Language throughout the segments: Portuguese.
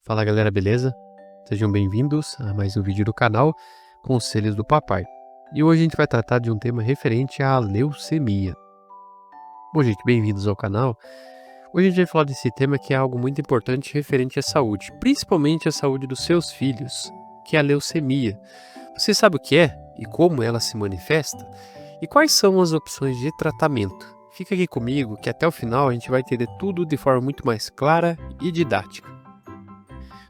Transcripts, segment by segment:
Fala galera, beleza? Sejam bem-vindos a mais um vídeo do canal Conselhos do Papai. E hoje a gente vai tratar de um tema referente à leucemia. Bom, gente, bem-vindos ao canal. Hoje a gente vai falar desse tema que é algo muito importante referente à saúde, principalmente à saúde dos seus filhos, que é a leucemia. Você sabe o que é e como ela se manifesta? E quais são as opções de tratamento? Fica aqui comigo que até o final a gente vai entender tudo de forma muito mais clara e didática.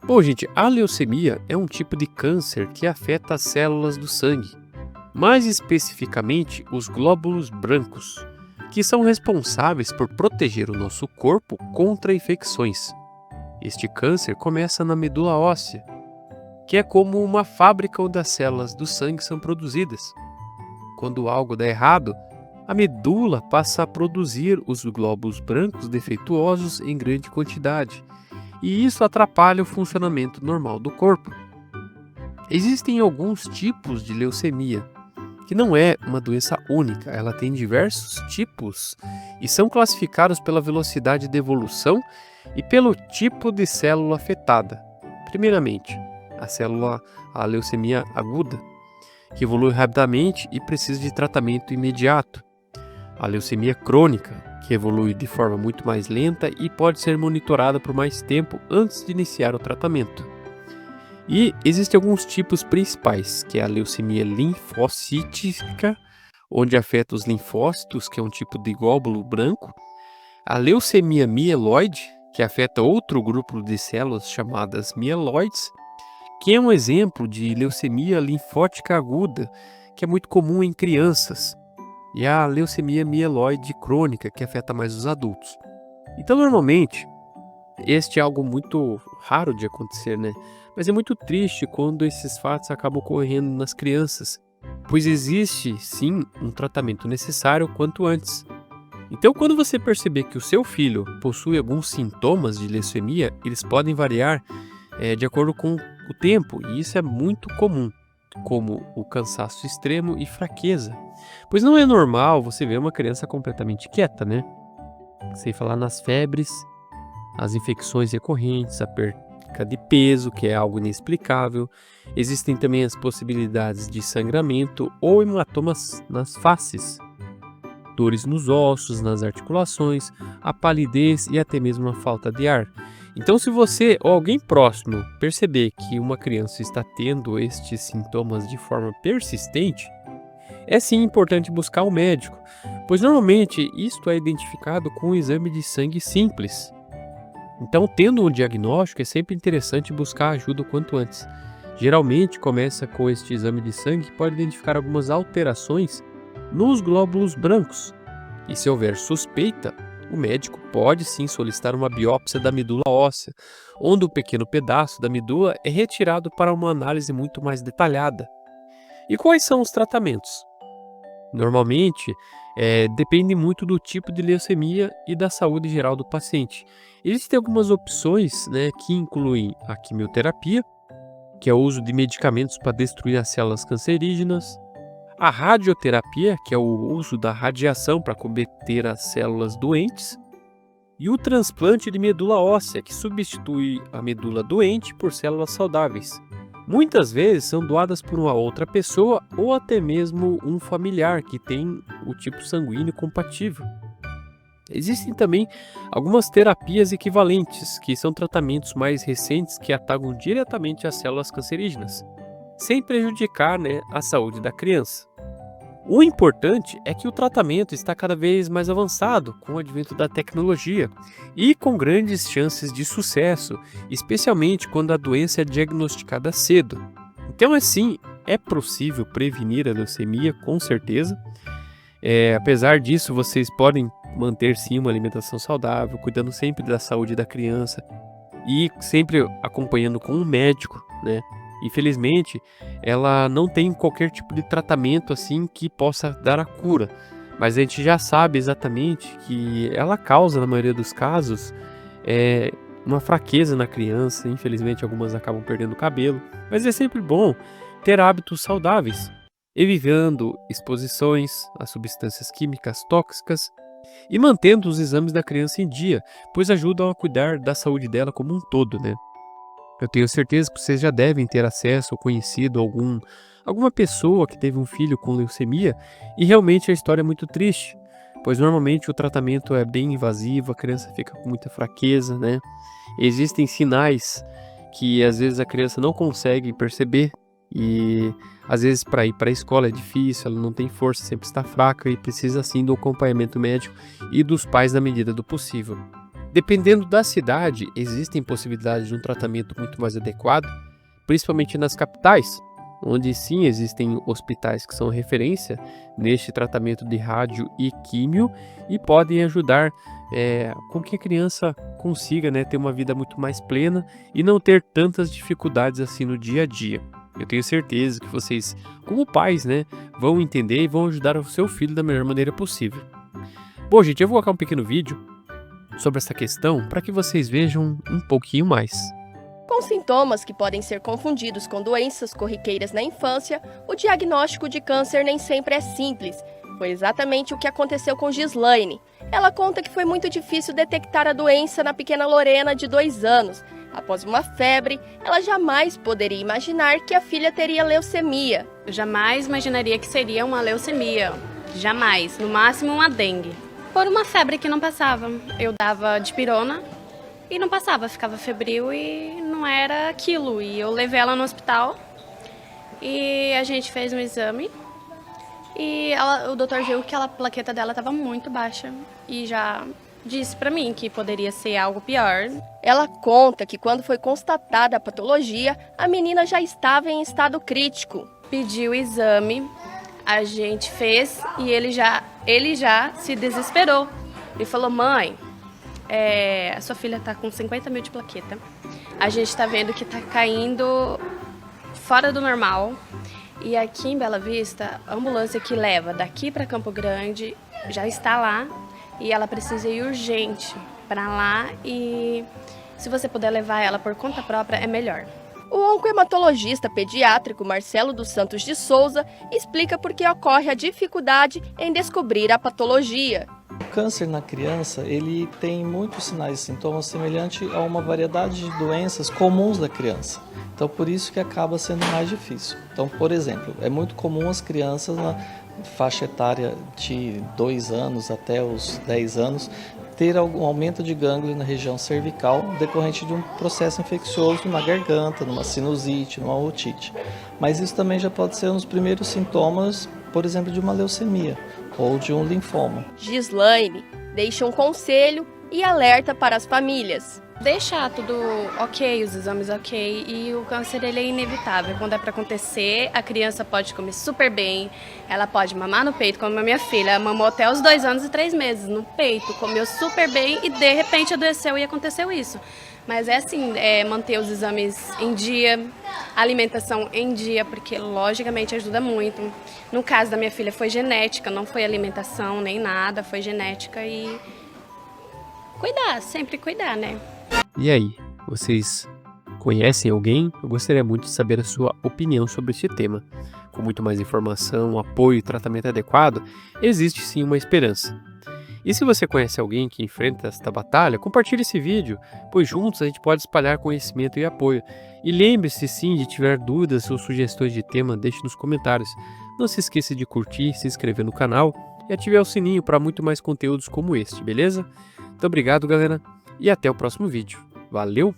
Bom, gente, a leucemia é um tipo de câncer que afeta as células do sangue, mais especificamente os glóbulos brancos, que são responsáveis por proteger o nosso corpo contra infecções. Este câncer começa na medula óssea, que é como uma fábrica onde as células do sangue são produzidas. Quando algo dá errado, a medula passa a produzir os glóbulos brancos defeituosos em grande quantidade, e isso atrapalha o funcionamento normal do corpo. Existem alguns tipos de leucemia, que não é uma doença única, ela tem diversos tipos e são classificados pela velocidade de evolução e pelo tipo de célula afetada. Primeiramente, a leucemia aguda, que evolui rapidamente e precisa de tratamento imediato. A leucemia crônica, que evolui de forma muito mais lenta e pode ser monitorada por mais tempo antes de iniciar o tratamento. E existem alguns tipos principais, que é a leucemia linfocítica, onde afeta os linfócitos, que é um tipo de glóbulo branco, a leucemia mieloide, que afeta outro grupo de células chamadas mieloides, que é um exemplo de leucemia linfótica aguda, que é muito comum em crianças, e a leucemia mieloide crônica, que afeta mais os adultos. Então, normalmente, este é algo muito raro de acontecer, né? Mas é muito triste quando esses fatos acabam ocorrendo nas crianças, pois existe, sim, um tratamento necessário quanto antes. Então, quando você perceber que o seu filho possui alguns sintomas de leucemia, eles podem variar de acordo com o tempo, e isso é muito comum, como o cansaço extremo e fraqueza. Pois não é normal você ver uma criança completamente quieta, né? Sem falar nas febres, as infecções recorrentes, a perca de peso, que é algo inexplicável. Existem também as possibilidades de sangramento ou hematomas nas faces, dores nos ossos, nas articulações, a palidez e até mesmo a falta de ar. Então, se você ou alguém próximo perceber que uma criança está tendo estes sintomas de forma persistente, é sim importante buscar um médico, pois normalmente isto é identificado com um exame de sangue simples. Então, tendo um diagnóstico, é sempre interessante buscar ajuda o quanto antes. Geralmente começa com este exame de sangue que pode identificar algumas alterações nos glóbulos brancos. E se houver suspeita, o médico pode sim solicitar uma biópsia da medula óssea, onde um pequeno pedaço da medula é retirado para uma análise muito mais detalhada. E quais são os tratamentos? Normalmente, depende muito do tipo de leucemia e da saúde geral do paciente. Existem algumas opções, né, que incluem a quimioterapia, que é o uso de medicamentos para destruir as células cancerígenas, a radioterapia, que é o uso da radiação para combater as células doentes, e o transplante de medula óssea, que substitui a medula doente por células saudáveis. Muitas vezes são doadas por uma outra pessoa ou até mesmo um familiar que tem o tipo sanguíneo compatível. Existem também algumas terapias equivalentes, que são tratamentos mais recentes que atacam diretamente as células cancerígenas, sem prejudicar, né, a saúde da criança. O importante é que o tratamento está cada vez mais avançado com o advento da tecnologia e com grandes chances de sucesso, especialmente quando a doença é diagnosticada cedo. Então, assim, é possível prevenir a leucemia, com certeza. Apesar disso, vocês podem manter sim uma alimentação saudável, cuidando sempre da saúde da criança e sempre acompanhando com um médico, né? Infelizmente, ela não tem qualquer tipo de tratamento assim que possa dar a cura, mas a gente já sabe exatamente que ela causa, na maioria dos casos, uma fraqueza na criança. Infelizmente, algumas acabam perdendo o cabelo, mas é sempre bom ter hábitos saudáveis, evitando exposições a substâncias químicas tóxicas e mantendo os exames da criança em dia, pois ajudam a cuidar da saúde dela como um todo, né? Eu tenho certeza que vocês já devem ter acesso ou conhecido alguma pessoa que teve um filho com leucemia e realmente a história é muito triste, pois normalmente o tratamento é bem invasivo, a criança fica com muita fraqueza, né? Existem sinais que às vezes a criança não consegue perceber e às vezes para ir para a escola é difícil, ela não tem força, sempre está fraca e precisa sim do acompanhamento médico e dos pais na medida do possível. Dependendo da cidade, existem possibilidades de um tratamento muito mais adequado, principalmente nas capitais, onde sim existem hospitais que são referência neste tratamento de rádio e químio e podem ajudar com que a criança consiga, né, ter uma vida muito mais plena e não ter tantas dificuldades assim no dia a dia. Eu tenho certeza que vocês, como pais, né, vão entender e vão ajudar o seu filho da melhor maneira possível. Bom, gente, eu vou colocar um pequeno vídeo sobre essa questão para que vocês vejam um pouquinho mais. Com sintomas que podem ser confundidos com doenças corriqueiras na infância, o diagnóstico de câncer nem sempre é simples. Foi exatamente o que aconteceu com Gislaine. Ela conta que foi muito difícil detectar a doença na pequena Lorena, de 2 anos. Após uma febre, ela jamais poderia imaginar que a filha teria leucemia. Eu jamais imaginaria que seria uma leucemia. Jamais. No máximo uma dengue. Por uma febre que não passava. Eu dava dipirona e não passava. Ficava febril e não era aquilo. E eu levei ela no hospital e a gente fez um exame. E o doutor viu que a plaqueta dela estava muito baixa e já disse para mim que poderia ser algo pior. Ela conta que quando foi constatada a patologia, a menina já estava em estado crítico. Pediu o exame, a gente fez e ele já se desesperou. Ele falou: mãe, a sua filha está com 50 mil de plaqueta. A gente está vendo que está caindo fora do normal. E aqui em Bela Vista, a ambulância que leva daqui para Campo Grande já está lá e ela precisa ir urgente para lá e se você puder levar ela por conta própria é melhor. O oncohematologista pediátrico Marcelo dos Santos de Souza explica por que ocorre a dificuldade em descobrir a patologia. O câncer na criança, ele tem muitos sinais e sintomas semelhantes a uma variedade de doenças comuns da criança. Então, por isso que acaba sendo mais difícil. Então, por exemplo, é muito comum as crianças na faixa etária de 2 anos até os 10 anos ter algum aumento de gânglio na região cervical decorrente de um processo infeccioso na garganta, numa sinusite, numa otite. Mas isso também já pode ser um dos primeiros sintomas, por exemplo, de uma leucemia ou de um linfoma. Gislaine deixa um conselho e alerta para as famílias. Deixar tudo ok, os exames ok, e o câncer ele é inevitável. Quando é para acontecer, a criança pode comer super bem, ela pode mamar no peito, como a minha filha, ela mamou até os 2 anos e 3 meses no peito, comeu super bem e de repente adoeceu e aconteceu isso. Mas é assim, manter os exames em dia, alimentação em dia, porque logicamente ajuda muito. No caso da minha filha foi genética, não foi alimentação nem nada, foi genética e cuidar, sempre cuidar, né? E aí, vocês conhecem alguém? Eu gostaria muito de saber a sua opinião sobre este tema. Com muito mais informação, apoio e tratamento adequado, existe sim uma esperança. E se você conhece alguém que enfrenta esta batalha, compartilhe esse vídeo, pois juntos a gente pode espalhar conhecimento e apoio. E lembre-se sim de tiver dúvidas ou sugestões de tema, deixe nos comentários. Não se esqueça de curtir, se inscrever no canal e ativar o sininho para muito mais conteúdos como este, beleza? Muito obrigado, galera, e até o próximo vídeo. Valeu!